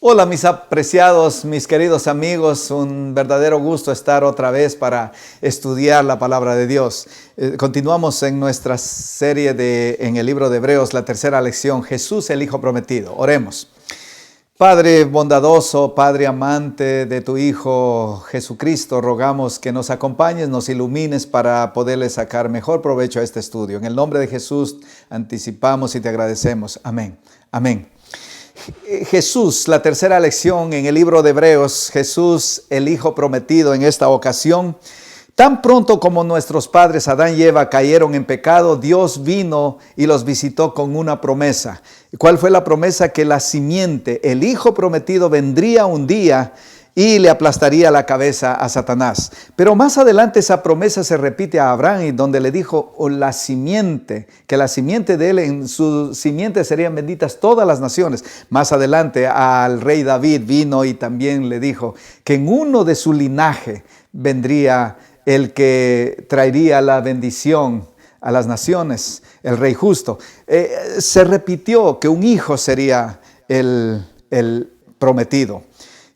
Hola mis apreciados, mis queridos amigos, un verdadero gusto estar otra vez para estudiar la palabra de Dios. Continuamos en nuestra serie en el libro de Hebreos, la tercera lección, Jesús el Hijo Prometido. Oremos. Padre bondadoso, Padre amante de tu Hijo Jesucristo, rogamos que nos acompañes, nos ilumines para poderle sacar mejor provecho a este estudio. En el nombre de Jesús anticipamos y te agradecemos. Amén. Amén. Jesús, la tercera lección en el libro de Hebreos, Jesús el Hijo Prometido en esta ocasión. Tan pronto como nuestros padres Adán y Eva cayeron en pecado, Dios vino y los visitó con una promesa. ¿Cuál fue la promesa? Que la simiente, el Hijo Prometido, vendría un día y le aplastaría la cabeza a Satanás. Pero más adelante esa promesa se repite a Abraham, y donde le dijo la simiente, que la simiente de él, en su simiente serían benditas todas las naciones. Más adelante al rey David vino y también le dijo que en uno de su linaje vendría el que traería la bendición a las naciones, el rey justo. Se repitió que un hijo sería el prometido.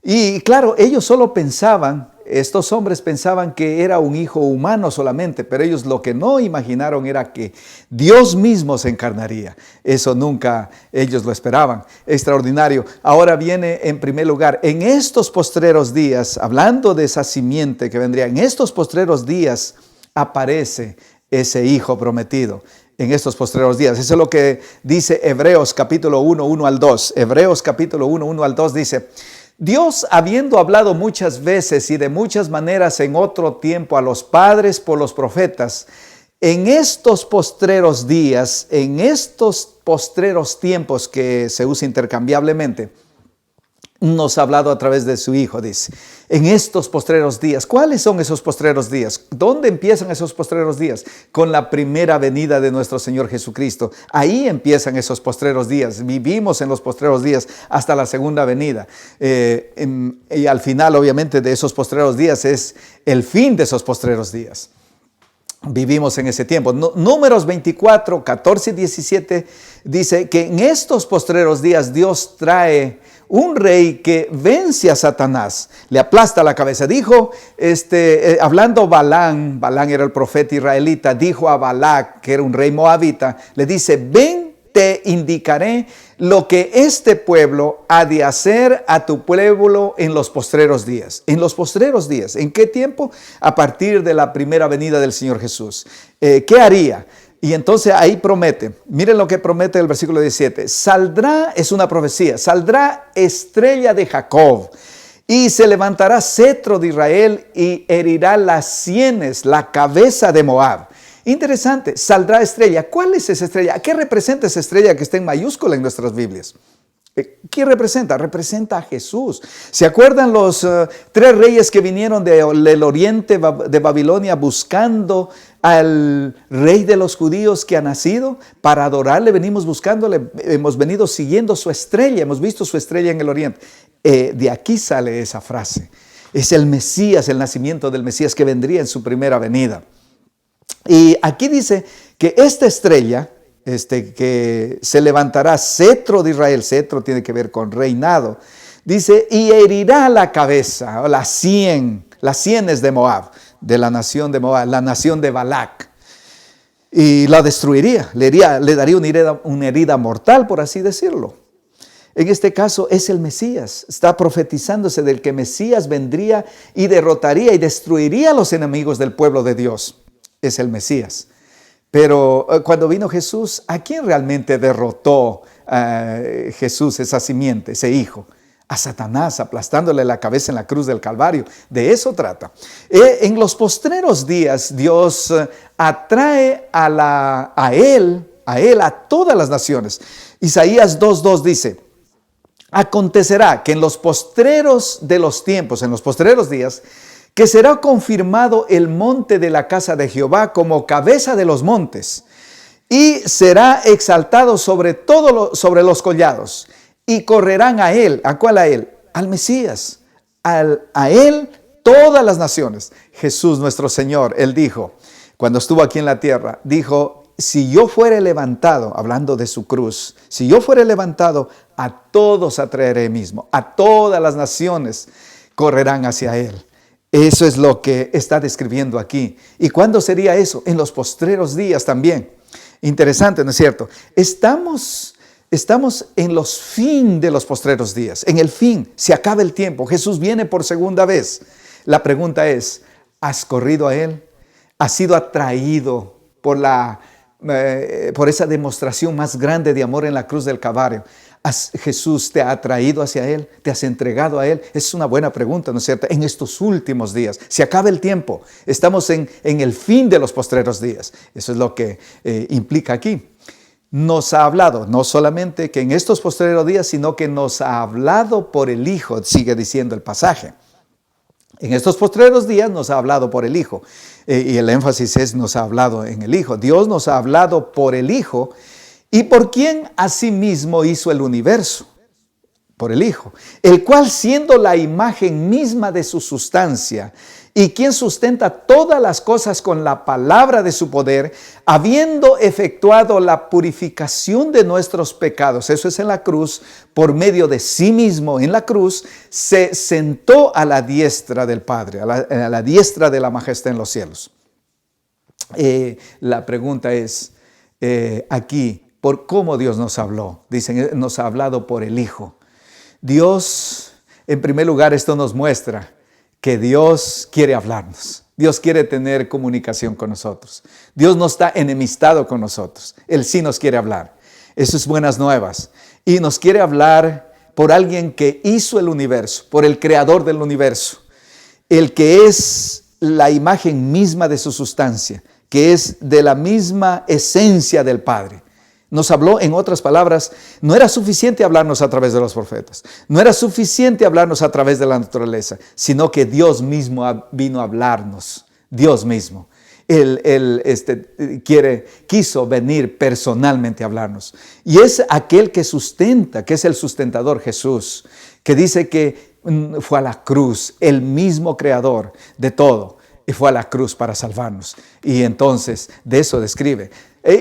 Y claro, ellos solo pensaban, estos hombres pensaban que era un hijo humano solamente, pero ellos lo que no imaginaron era que Dios mismo se encarnaría. Eso nunca ellos lo esperaban. Extraordinario. Ahora viene en primer lugar, en estos postreros días, hablando de esa simiente que vendría, en estos postreros días aparece ese hijo prometido. En estos postreros días. Eso es lo que dice Hebreos capítulo 1, 1 al 2. Hebreos capítulo 1, 1 al 2 dice: Dios, habiendo hablado muchas veces y de muchas maneras en otro tiempo a los padres por los profetas, en estos postreros días, en estos postreros tiempos que se usa intercambiablemente, nos ha hablado a través de su Hijo, dice. En estos postreros días. ¿Cuáles son esos postreros días? ¿Dónde empiezan esos postreros días? Con la primera venida de nuestro Señor Jesucristo. Ahí empiezan esos postreros días. Vivimos en los postreros días hasta la segunda venida. Y al final, obviamente, de esos postreros días es el fin de esos postreros días. Vivimos en ese tiempo. Números 24, 14 y 17 dice que en estos postreros días Dios trae un rey que vence a Satanás, le aplasta la cabeza. Dijo, hablando Balán era el profeta israelita, dijo a Balac, que era un rey moabita, le dice: ven, te indicaré lo que este pueblo ha de hacer a tu pueblo en los postreros días. En los postreros días. ¿En qué tiempo? A partir de la primera venida del Señor Jesús. ¿Qué haría? Y entonces ahí promete, miren lo que promete el versículo 17, saldrá, es una profecía, saldrá estrella de Jacob y se levantará cetro de Israel y herirá las sienes, la cabeza de Moab. Interesante, saldrá estrella. ¿Cuál es esa estrella? ¿Qué representa esa estrella que está en mayúscula en nuestras Biblias? ¿Qué representa? Representa a Jesús. ¿Se acuerdan los tres reyes que vinieron del oriente de Babilonia buscando al rey de los judíos que ha nacido? Para adorarle venimos buscándole, hemos venido siguiendo su estrella, hemos visto su estrella en el oriente. De aquí sale esa frase. Es el Mesías, el nacimiento del Mesías que vendría en su primera venida. Y aquí dice que esta estrella, que se levantará cetro de Israel, cetro tiene que ver con reinado, dice, y herirá la cabeza, o las sienes de Moab, de la nación de Moab, la nación de Balac, y la destruiría, le daría una herida mortal, por así decirlo. En este caso es el Mesías, está profetizándose del que Mesías vendría y derrotaría y destruiría a los enemigos del pueblo de Dios. Es el Mesías. Pero cuando vino Jesús, ¿a quién realmente derrotó Jesús, esa simiente, ese hijo? A Satanás, aplastándole la cabeza en la cruz del Calvario. De eso trata. En los postreros días, Dios atrae a él, a todas las naciones. Isaías 2:2 dice: acontecerá que en los postreros de los tiempos, en los postreros días, que será confirmado el monte de la casa de Jehová como cabeza de los montes, y será exaltado sobre sobre los collados, y correrán a él. ¿A cuál a él? Al Mesías. A él todas las naciones. Jesús nuestro Señor, él dijo, cuando estuvo aquí en la tierra, dijo: si yo fuere levantado, hablando de su cruz, si yo fuere levantado, a todos atraeré mismo, a todas las naciones correrán hacia Él. Eso es lo que está describiendo aquí. ¿Y cuándo sería eso? En los postreros días también. Interesante, ¿no es cierto? Estamos en los fin de los postreros días. En el fin, se acaba el tiempo. Jesús viene por segunda vez. La pregunta es, ¿has corrido a Él? ¿Has sido atraído por esa demostración más grande de amor en la cruz del Calvario? ¿Jesús te ha atraído hacia Él? ¿Te has entregado a Él? Es una buena pregunta, ¿no es cierto? En estos últimos días, se acaba el tiempo. Estamos en el fin de los postreros días. Eso es lo que implica aquí. Nos ha hablado, no solamente que en estos postreros días, sino que nos ha hablado por el Hijo, sigue diciendo el pasaje. En estos postreros días nos ha hablado por el Hijo. Y el énfasis es nos ha hablado en el Hijo. Dios nos ha hablado por el Hijo. ¿Y por quién asimismo hizo el universo? Por el Hijo, el cual siendo la imagen misma de su sustancia y quien sustenta todas las cosas con la palabra de su poder, habiendo efectuado la purificación de nuestros pecados, eso es en la cruz, por medio de sí mismo en la cruz, se sentó a la diestra del Padre, a la diestra de la majestad en los cielos. La pregunta es aquí, por cómo Dios nos habló. Dicen, nos ha hablado por el Hijo. Dios, en primer lugar, esto nos muestra que Dios quiere hablarnos. Dios quiere tener comunicación con nosotros. Dios no está enemistado con nosotros. Él sí nos quiere hablar. Eso es buenas nuevas. Y nos quiere hablar por alguien que hizo el universo, por el creador del universo, el que es la imagen misma de su sustancia, que es de la misma esencia del Padre. Nos habló, en otras palabras, no era suficiente hablarnos a través de los profetas, no era suficiente hablarnos a través de la naturaleza, sino que Dios mismo vino a hablarnos, Dios mismo. Él quiso venir personalmente a hablarnos. Y es aquel que sustenta, que es el sustentador, Jesús, que dice que fue a la cruz, el mismo creador de todo, y fue a la cruz para salvarnos. Y entonces de eso describe.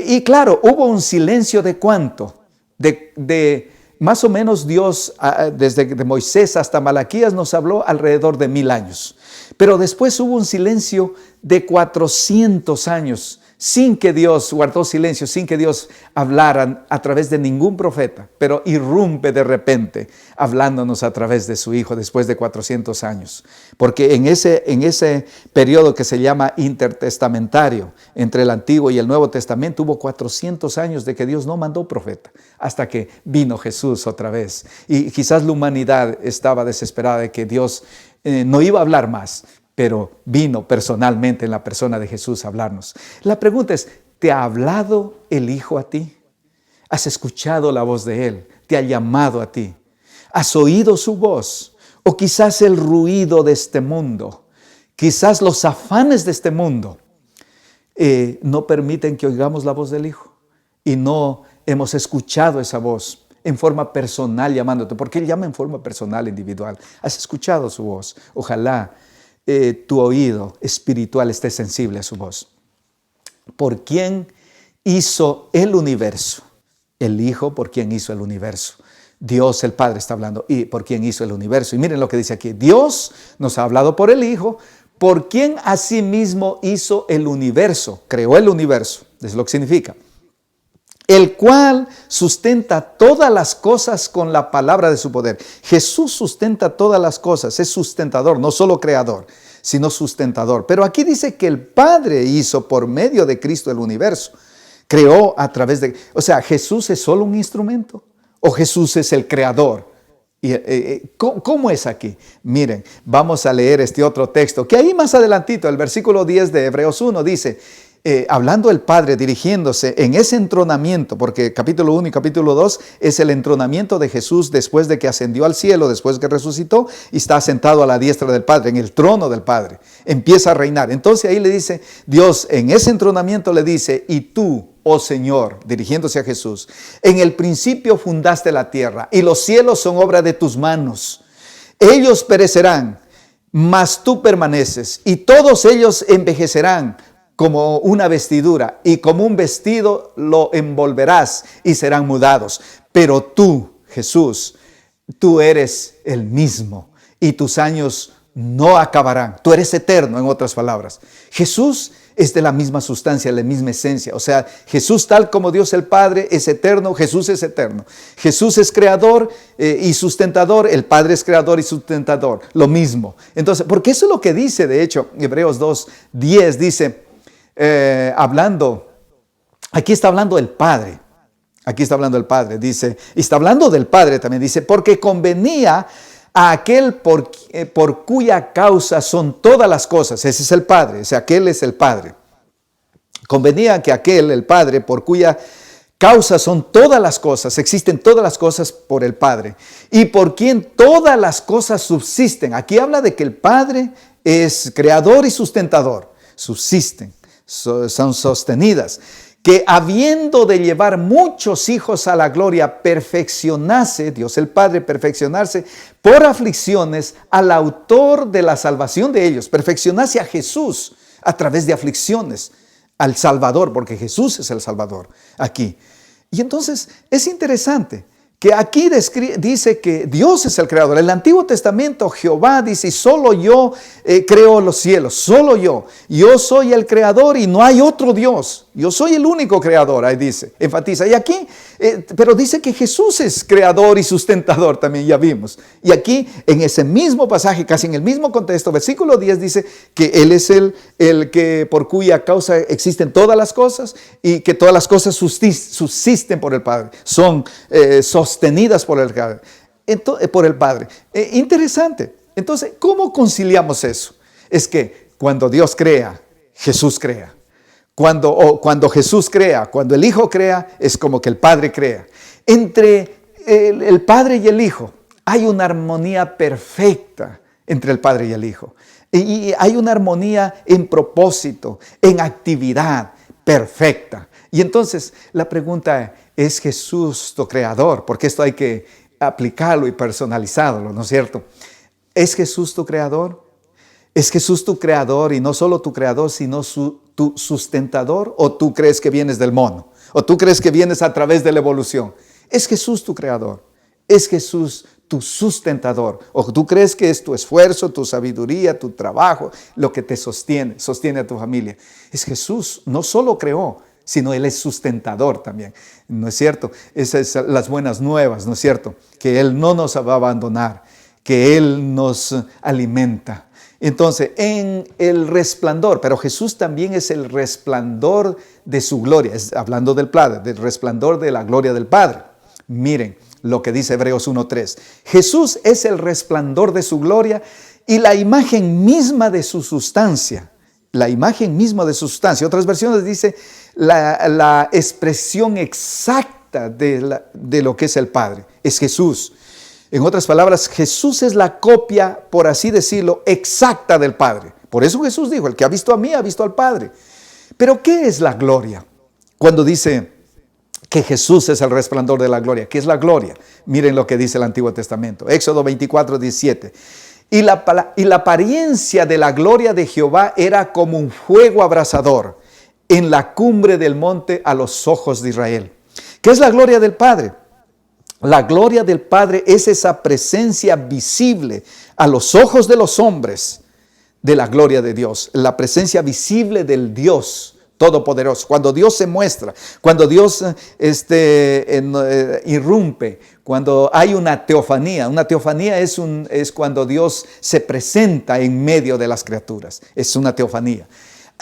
Y claro, hubo un silencio de ¿cuánto? De más o menos Dios, desde Moisés hasta Malaquías, nos habló alrededor de 1000 años. Pero después hubo un silencio de 400 años, sin que Dios guardó silencio, sin que Dios hablara a través de ningún profeta, pero irrumpe de repente, hablándonos a través de su Hijo después de 400 años. Porque en ese periodo que se llama intertestamentario, entre el Antiguo y el Nuevo Testamento, hubo 400 años de que Dios no mandó profeta, hasta que vino Jesús otra vez. Y quizás la humanidad estaba desesperada de que Dios no iba a hablar más, pero vino personalmente en la persona de Jesús a hablarnos. La pregunta es, ¿te ha hablado el Hijo a ti? ¿Has escuchado la voz de Él? ¿Te ha llamado a ti? ¿Has oído su voz? ¿O quizás el ruido de este mundo? Quizás los afanes de este mundo no permiten que oigamos la voz del Hijo. Y no hemos escuchado esa voz en forma personal llamándote, porque Él llama en forma personal, individual. ¿Has escuchado su voz? Ojalá tu oído espiritual esté sensible a su voz. ¿Por quién hizo el universo? El Hijo, ¿por quién hizo el universo? Dios el Padre está hablando. ¿Y por quién hizo el universo? Y miren lo que dice aquí. Dios nos ha hablado por el Hijo, por quien asimismo hizo el universo. Creó el universo. Es lo que significa. El cual sustenta todas las cosas con la palabra de su poder. Jesús sustenta todas las cosas, es sustentador, no solo creador, sino sustentador. Pero aquí dice que el Padre hizo por medio de Cristo el universo. Creó a través de... O sea, ¿Jesús es solo un instrumento? ¿O Jesús es el creador? ¿Cómo es aquí? Miren, vamos a leer este otro texto, que ahí más adelantito, el versículo 10 de Hebreos 1 dice... hablando el Padre, dirigiéndose en ese entronamiento, porque capítulo 1 y capítulo 2 es el entronamiento de Jesús después de que ascendió al cielo, después que resucitó y está sentado a la diestra del Padre, en el trono del Padre, empieza a reinar. Entonces ahí le dice, Dios en ese entronamiento le dice, y tú, oh Señor, dirigiéndose a Jesús, en el principio fundaste la tierra y los cielos son obra de tus manos. Ellos perecerán, mas tú permaneces y todos ellos envejecerán, como una vestidura, y como un vestido lo envolverás y serán mudados. Pero tú, Jesús, tú eres el mismo y tus años no acabarán. Tú eres eterno, en otras palabras. Jesús es de la misma sustancia, la misma esencia. O sea, Jesús, tal como Dios el Padre es eterno, Jesús es eterno. Jesús es creador y sustentador, el Padre es creador y sustentador. Lo mismo. Entonces, porque eso es lo que dice, de hecho, Hebreos 2:10 dice, aquí está hablando del Padre. Aquí está hablando del Padre, dice, y está hablando del Padre también, dice, porque convenía a aquel por cuya causa son todas las cosas. Ese es el Padre, o sea, aquel es el Padre. Convenía que aquel, el Padre, por cuya causa son todas las cosas, existen todas las cosas por el Padre, y por quien todas las cosas subsisten. Aquí habla de que el Padre es creador y sustentador, subsisten, son sostenidas. Que habiendo de llevar muchos hijos a la gloria, perfeccionase, Dios el Padre, perfeccionarse por aflicciones al autor de la salvación de ellos, perfeccionase a Jesús a través de aflicciones, al Salvador, porque Jesús es el Salvador aquí. Y entonces es interesante que aquí dice que Dios es el creador. En el Antiguo Testamento Jehová dice, solo yo creo los cielos, solo yo. Yo soy el creador y no hay otro Dios. Yo soy el único creador, ahí dice, enfatiza. Y aquí, pero dice que Jesús es creador y sustentador también, ya vimos. Y aquí, en ese mismo pasaje, casi en el mismo contexto, versículo 10 dice que Él es el que por cuya causa existen todas las cosas y que todas las cosas subsisten por el Padre, son sostenidas por el Padre. Interesante. Entonces, ¿cómo conciliamos eso? Es que cuando Dios crea, Jesús crea. Cuando Jesús crea, cuando el Hijo crea, es como que el Padre crea. Entre el Padre y el Hijo hay una armonía perfecta entre el Padre y el Hijo. Y hay una armonía en propósito, en actividad perfecta. Y entonces la pregunta es Jesús tu creador, porque esto hay que aplicarlo y personalizarlo, ¿no es cierto? ¿Es Jesús tu creador? ¿Es Jesús tu creador y no solo tu creador, sino tu sustentador? ¿O tú crees que vienes del mono? ¿O tú crees que vienes a través de la evolución? ¿Es Jesús tu creador? ¿Es Jesús tu sustentador? ¿O tú crees que es tu esfuerzo, tu sabiduría, tu trabajo, lo que te sostiene a tu familia? Es Jesús, no solo creó, sino Él es sustentador también, ¿no es cierto? Esas son las buenas nuevas, ¿no es cierto? Que Él no nos va a abandonar, que Él nos alimenta. Entonces, en el resplandor, pero Jesús también es el resplandor de su gloria, hablando del Padre, del resplandor de la gloria del Padre. Miren lo que dice Hebreos 1:3. Jesús es el resplandor de su gloria y la imagen misma de su sustancia. La imagen misma de su sustancia. Otras versiones dice la expresión exacta de lo que es el Padre. Es Jesús. En otras palabras, Jesús es la copia, por así decirlo, exacta del Padre. Por eso Jesús dijo, el que ha visto a mí, ha visto al Padre. Pero ¿qué es la gloria? Cuando dice que Jesús es el resplandor de la gloria. ¿Qué es la gloria? Miren lo que dice el Antiguo Testamento. Éxodo 24:17. Y la apariencia de la gloria de Jehová era como un fuego abrasador en la cumbre del monte a los ojos de Israel. ¿Qué es la gloria del Padre? La gloria del Padre es esa presencia visible a los ojos de los hombres de la gloria de Dios. La presencia visible del Dios Todopoderoso. Cuando Dios se muestra, cuando Dios irrumpe, cuando hay una teofanía. Una teofanía es cuando Dios se presenta en medio de las criaturas. Es una teofanía.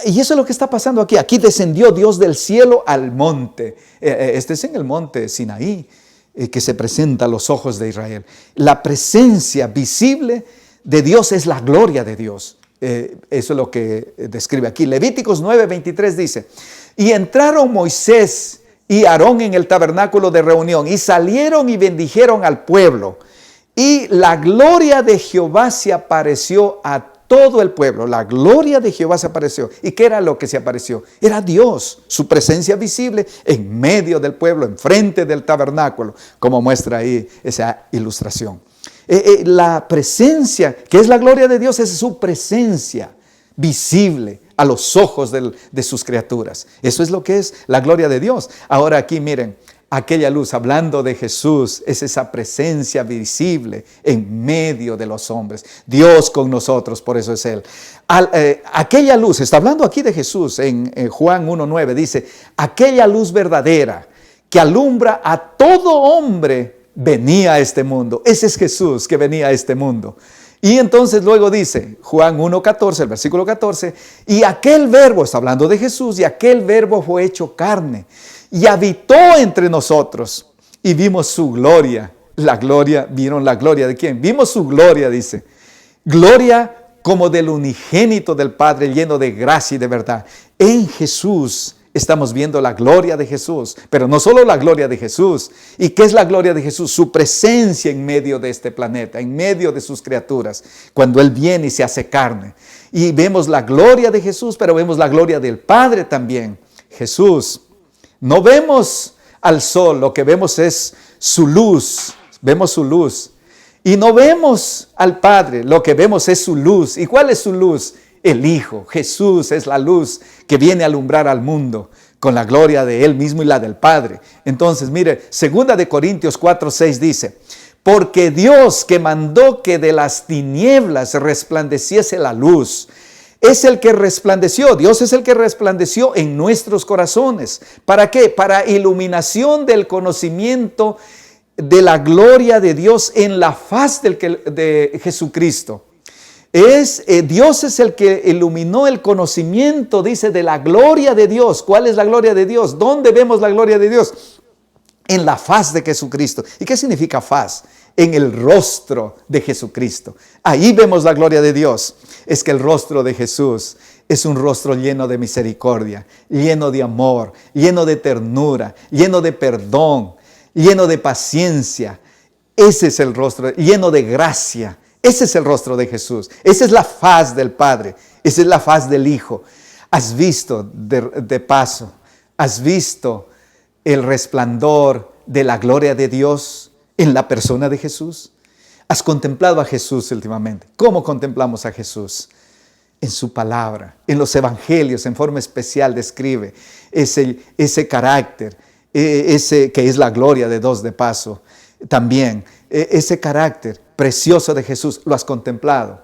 Y eso es lo que está pasando aquí. Aquí descendió Dios del cielo al monte. Este es en el monte Sinaí, que se presenta a los ojos de Israel. La presencia visible de Dios es la gloria de Dios. Eso es lo que describe aquí. Levíticos 9:23 dice, y entraron Moisés y Aarón en el tabernáculo de reunión y salieron y bendijeron al pueblo. Y la gloria de Jehová se apareció a todo el pueblo. La gloria de Jehová se apareció. ¿Y qué era lo que se apareció? Era Dios, su presencia visible en medio del pueblo, enfrente del tabernáculo, como muestra ahí esa ilustración. La presencia, que es la gloria de Dios, es su presencia visible a los ojos de sus criaturas. Eso es lo que es la gloria de Dios. Ahora aquí miren, aquella luz, hablando de Jesús, es esa presencia visible en medio de los hombres. Dios con nosotros, por eso es Él. Aquella luz, está hablando aquí de Jesús en Juan 1:9, dice, aquella luz verdadera que alumbra a todo hombre venía a este mundo. Ese es Jesús que venía a este mundo. Y entonces luego dice, Juan 1:14, el versículo 14, y aquel verbo, está hablando de Jesús, y aquel verbo fue hecho carne y habitó entre nosotros y vimos su gloria. La gloria, ¿vieron la gloria de quién? Vimos su gloria, dice. Gloria como del unigénito del Padre, lleno de gracia y de verdad. En Jesús estamos viendo la gloria de Jesús, pero no solo la gloria de Jesús. ¿Y qué es la gloria de Jesús? Su presencia en medio de este planeta, en medio de sus criaturas, cuando Él viene y se hace carne. Y vemos la gloria de Jesús, pero vemos la gloria del Padre también. Jesús, no vemos al sol, lo que vemos es su luz, vemos su luz. Y no vemos al Padre, lo que vemos es su luz. ¿Y cuál es su luz? El Hijo. Jesús es la luz que viene a alumbrar al mundo con la gloria de Él mismo y la del Padre. Entonces, mire, 2 Corintios 4:6 dice, porque Dios que mandó que de las tinieblas resplandeciese la luz, es el que resplandeció, Dios es el que resplandeció en nuestros corazones. ¿Para qué? Para iluminación del conocimiento de la gloria de Dios en la faz de Jesucristo. Dios es el que iluminó el conocimiento, dice, de la gloria de Dios. ¿Cuál es la gloria de Dios? ¿Dónde vemos la gloria de Dios? En la faz de Jesucristo. ¿Y qué significa faz? En el rostro de Jesucristo. Ahí vemos la gloria de Dios. Es que el rostro de Jesús es un rostro lleno de misericordia, lleno de amor, lleno de ternura, lleno de perdón, lleno de paciencia. Ese es el rostro, lleno de gracia. Ese es el rostro de Jesús. Esa es la faz del Padre. Esa es la faz del Hijo. ¿Has visto de paso? ¿Has visto el resplandor de la gloria de Dios en la persona de Jesús? ¿Has contemplado a Jesús últimamente? ¿Cómo contemplamos a Jesús? En su palabra, en los evangelios, en forma especial describe ese carácter, ese que es la gloria de Dios de paso. También ese carácter precioso de Jesús, lo has contemplado.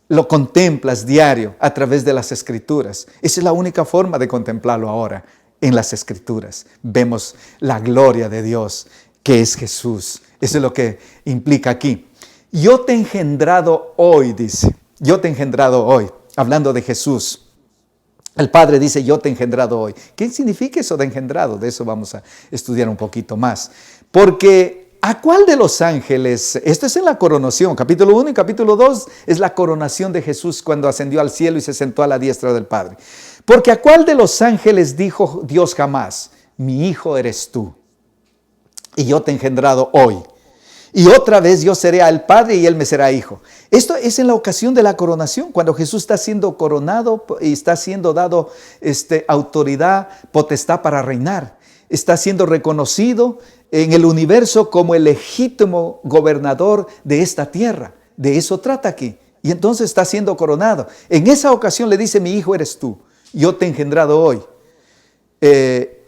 Lo contemplas diario a través de las Escrituras. Esa es la única forma de contemplarlo ahora, en las Escrituras. Vemos la gloria de Dios, que es Jesús. Eso es lo que implica aquí. Yo te he engendrado hoy, dice. Yo te he engendrado hoy, hablando de Jesús. El Padre dice, yo te he engendrado hoy. ¿Qué significa eso de engendrado? De eso vamos a estudiar un poquito más. Porque ¿a cuál de los ángeles? Esto es en la coronación, capítulo 1 y capítulo 2 es la coronación de Jesús cuando ascendió al cielo y se sentó a la diestra del Padre. Porque ¿a cuál de los ángeles dijo Dios jamás? Mi hijo eres tú, y yo te he engendrado hoy. Y otra vez yo seré al Padre y Él me será hijo. Esto es en la ocasión de la coronación, cuando Jesús está siendo coronado y está siendo dado autoridad, potestad para reinar. Está siendo reconocido en el universo como el legítimo gobernador de esta tierra. De eso trata aquí. Y entonces está siendo coronado. En esa ocasión le dice, mi hijo eres tú, yo te he engendrado hoy.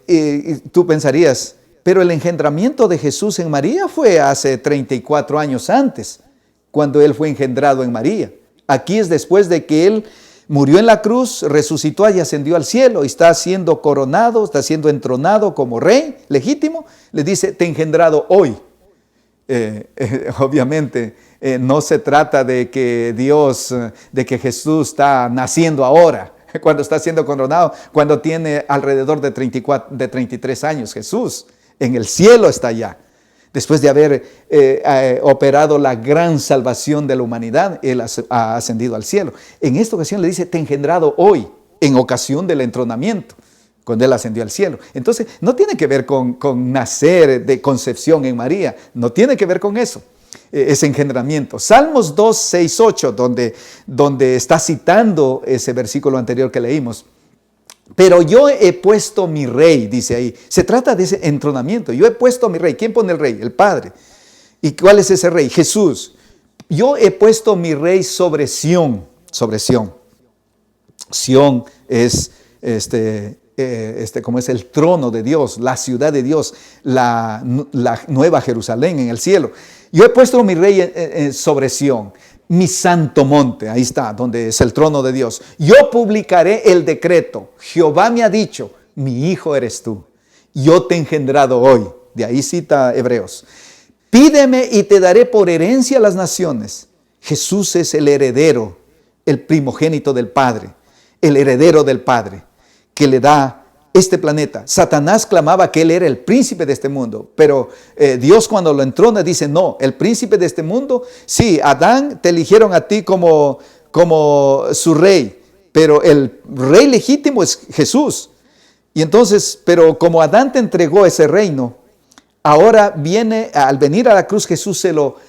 Y tú pensarías, pero el engendramiento de Jesús en María fue hace 34 años antes, cuando Él fue engendrado en María. Aquí es después de que Él murió en la cruz, resucitó y ascendió al cielo y está siendo coronado, está siendo entronado como rey legítimo. Le dice, te he engendrado hoy. Obviamente no se trata de que de que Jesús está naciendo ahora, cuando está siendo coronado, cuando tiene alrededor de 33 años Jesús. En el cielo está ya. Después de haber operado la gran salvación de la humanidad, Él ha ascendido al cielo. En esta ocasión le dice, te he engendrado hoy, en ocasión del entronamiento, cuando Él ascendió al cielo. Entonces, no tiene que ver con nacer de concepción en María, no tiene que ver con eso, ese engendramiento. Salmos 2, 6, 8, donde está citando ese versículo anterior que leímos. Pero yo he puesto mi rey, dice ahí. Se trata de ese entronamiento. Yo he puesto mi rey. ¿Quién pone el rey? El Padre. ¿Y cuál es ese rey? Jesús. Yo he puesto mi rey sobre Sión. Sobre Sión. Sión es como es el trono de Dios, la ciudad de Dios, la nueva Jerusalén en el cielo. Yo he puesto mi rey sobre Sión, mi santo monte, ahí está, donde es el trono de Dios. Yo publicaré el decreto. Jehová me ha dicho, mi hijo eres tú. Yo te he engendrado hoy. De ahí cita Hebreos. Pídeme y te daré por herencia a las naciones. Jesús es el heredero, el primogénito del Padre, el heredero del Padre, que le da este planeta. Satanás clamaba que él era el príncipe de este mundo, pero Dios cuando lo entrona dice, no, el príncipe de este mundo, sí, Adán te eligieron a ti como su rey, pero el rey legítimo es Jesús. Y entonces, pero como Adán te entregó ese reino, ahora viene, al venir a la cruz, Jesús se lo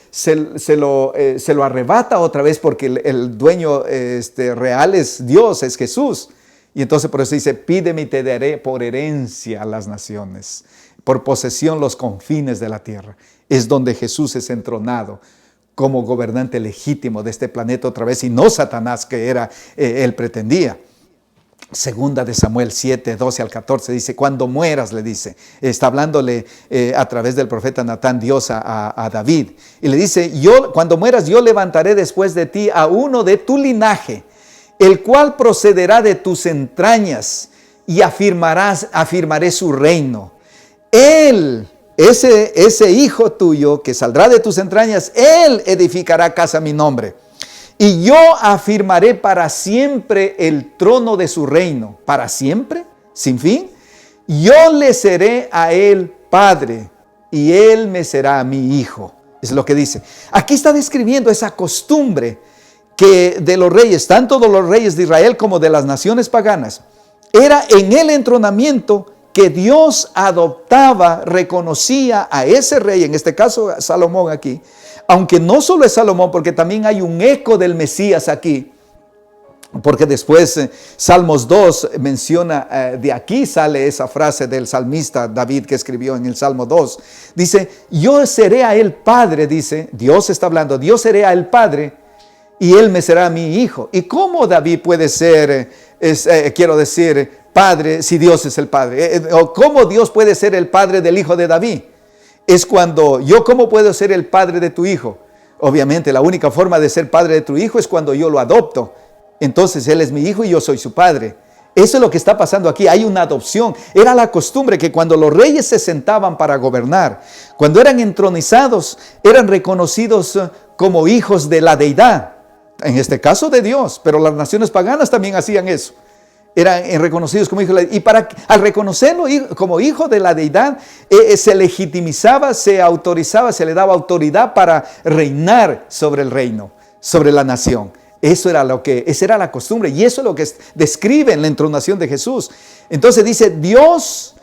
arrebata otra vez, porque el dueño real es Dios, es Jesús. Y entonces por eso dice, pídeme y te daré por herencia a las naciones, por posesión los confines de la tierra. Es donde Jesús es entronado como gobernante legítimo de este planeta otra vez, y no Satanás, que era, él pretendía. Segunda de Samuel 7, 12 al 14 dice, cuando mueras, le dice, está hablándole a través del profeta Natán, Dios a David, y le dice, cuando mueras yo levantaré después de ti a uno de tu linaje, el cual procederá de tus entrañas, y afirmaré su reino. Él, ese hijo tuyo que saldrá de tus entrañas, él edificará casa a mi nombre. Y yo afirmaré para siempre el trono de su reino. ¿Para siempre? ¿Sin fin? Yo le seré a él padre, y él me será a mi hijo. Es lo que dice. Aquí está describiendo esa costumbre que de los reyes, tanto de los reyes de Israel como de las naciones paganas, era en el entronamiento que Dios adoptaba, reconocía a ese rey, en este caso Salomón aquí, aunque no solo es Salomón, porque también hay un eco del Mesías aquí, porque después Salmos 2 menciona, de aquí sale esa frase del salmista David que escribió en el Salmo 2, dice, yo seré a él padre, dice, Dios está hablando, yo seré a él padre, y él me será mi hijo. ¿Y cómo David puede ser, padre, si Dios es el padre? ¿O cómo Dios puede ser el padre del hijo de David? Es cuando ¿cómo puedo ser el padre de tu hijo? Obviamente la única forma de ser padre de tu hijo es cuando yo lo adopto. Entonces él es mi hijo y yo soy su padre. Eso es lo que está pasando aquí. Hay una adopción. Era la costumbre que cuando los reyes se sentaban para gobernar, cuando eran entronizados, eran reconocidos como hijos de la deidad. En este caso de Dios, pero las naciones paganas también hacían eso. Eran reconocidos como hijos de la deidad. Y al reconocerlo como hijo de la deidad, se legitimizaba, se autorizaba, se le daba autoridad para reinar sobre el reino, sobre la nación. Esa era la costumbre, y eso es lo que describe en la entronación de Jesús. Entonces dice, Dios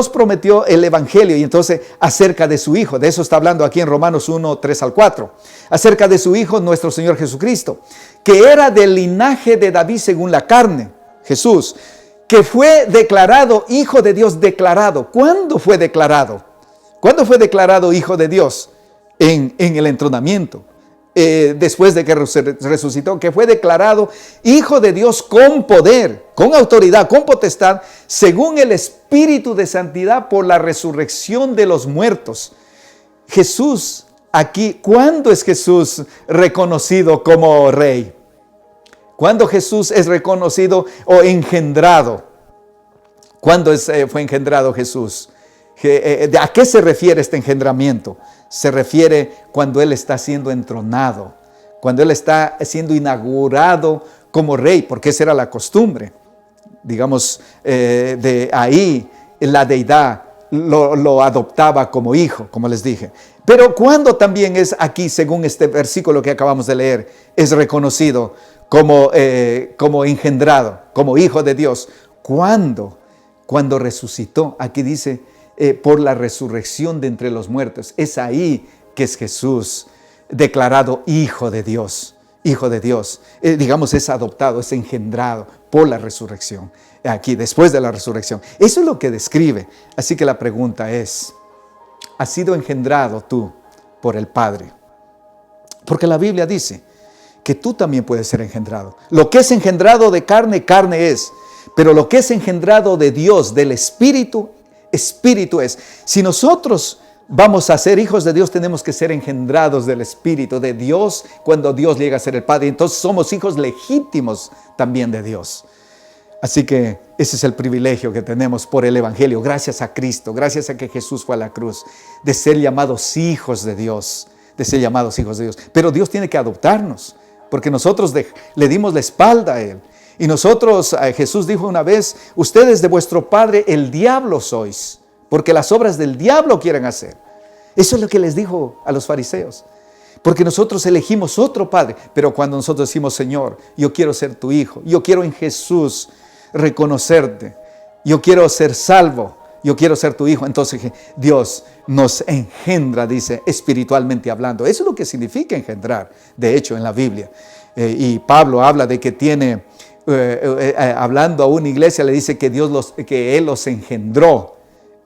prometió el evangelio, y entonces acerca de su hijo, de eso está hablando aquí en Romanos 1, 3 al 4, acerca de su hijo nuestro Señor Jesucristo, que era del linaje de David según la carne, Jesús, que fue declarado hijo de Dios, declarado. ¿Cuándo fue declarado? ¿Cuándo fue declarado hijo de Dios? En el entronamiento. Después de que resucitó, que fue declarado hijo de Dios con poder, con autoridad, con potestad, según el Espíritu de santidad por la resurrección de los muertos. Jesús, aquí, ¿cuándo es Jesús reconocido como rey? ¿Cuándo Jesús es reconocido o engendrado? ¿Cuándo fue engendrado Jesús? ¿A qué se refiere este engendramiento? Se refiere cuando Él está siendo entronado, cuando Él está siendo inaugurado como rey, porque esa era la costumbre. Digamos, de ahí la deidad lo adoptaba como hijo, como les dije. Pero cuando también es aquí, según este versículo que acabamos de leer, es reconocido como engendrado, como hijo de Dios. ¿Cuándo? Cuando resucitó. Aquí dice, por la resurrección de entre los muertos. Es ahí que es Jesús declarado hijo de Dios. Hijo de Dios. Digamos, es adoptado, es engendrado por la resurrección. Aquí, después de la resurrección. Eso es lo que describe. Así que la pregunta es, ¿has sido engendrado tú por el Padre? Porque la Biblia dice que tú también puedes ser engendrado. Lo que es engendrado de carne, carne es. Pero lo que es engendrado de Dios, del Espíritu, Espíritu es. Si nosotros vamos a ser hijos de Dios, tenemos que ser engendrados del Espíritu de Dios cuando Dios llega a ser el Padre. Entonces somos hijos legítimos también de Dios. Así que ese es el privilegio que tenemos por el Evangelio, gracias a Cristo, gracias a que Jesús fue a la cruz, de ser llamados hijos de Dios, de ser llamados hijos de Dios. Pero Dios tiene que adoptarnos, porque nosotros le dimos la espalda a Él. Y nosotros, Jesús dijo una vez, ustedes de vuestro padre el diablo sois, porque las obras del diablo quieren hacer. Eso es lo que les dijo a los fariseos. Porque nosotros elegimos otro padre, pero cuando nosotros decimos, Señor, yo quiero ser tu hijo, yo quiero en Jesús reconocerte, yo quiero ser salvo, yo quiero ser tu hijo, entonces Dios nos engendra, dice, espiritualmente hablando. Eso es lo que significa engendrar, de hecho, en la Biblia. Y Pablo habla de que tiene, hablando a una iglesia, le dice que Él los engendró.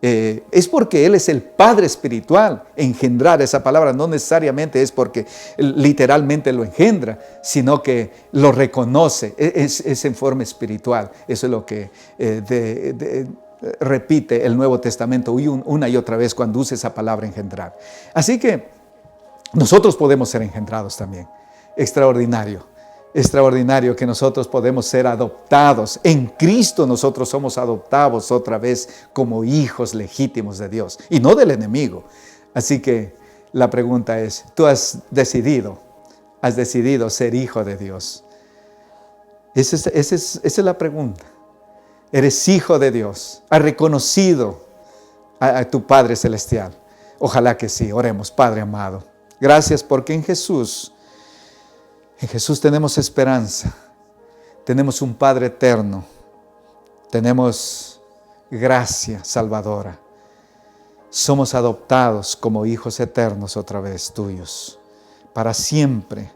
Es porque Él es el Padre espiritual. Engendrar, esa palabra no necesariamente es porque literalmente lo engendra, sino que lo reconoce, es en forma espiritual. Eso es lo que repite el Nuevo Testamento una y otra vez cuando usa esa palabra engendrar. Así que nosotros podemos ser engendrados también. Extraordinario que nosotros podemos ser adoptados. En Cristo nosotros somos adoptados otra vez como hijos legítimos de Dios y no del enemigo. Así que la pregunta es, ¿tú has decidido ser hijo de Dios? Esa es la pregunta. ¿Eres hijo de Dios? ¿Has reconocido a tu Padre Celestial? Ojalá que sí. Oremos. Padre amado, gracias porque en Jesús tenemos esperanza, tenemos un Padre eterno, tenemos gracia salvadora. Somos adoptados como hijos eternos otra vez tuyos, para siempre,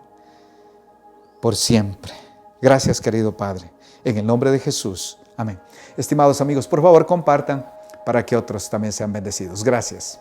por siempre. Gracias, querido Padre, en el nombre de Jesús. Amén. Estimados amigos, por favor compartan para que otros también sean bendecidos. Gracias.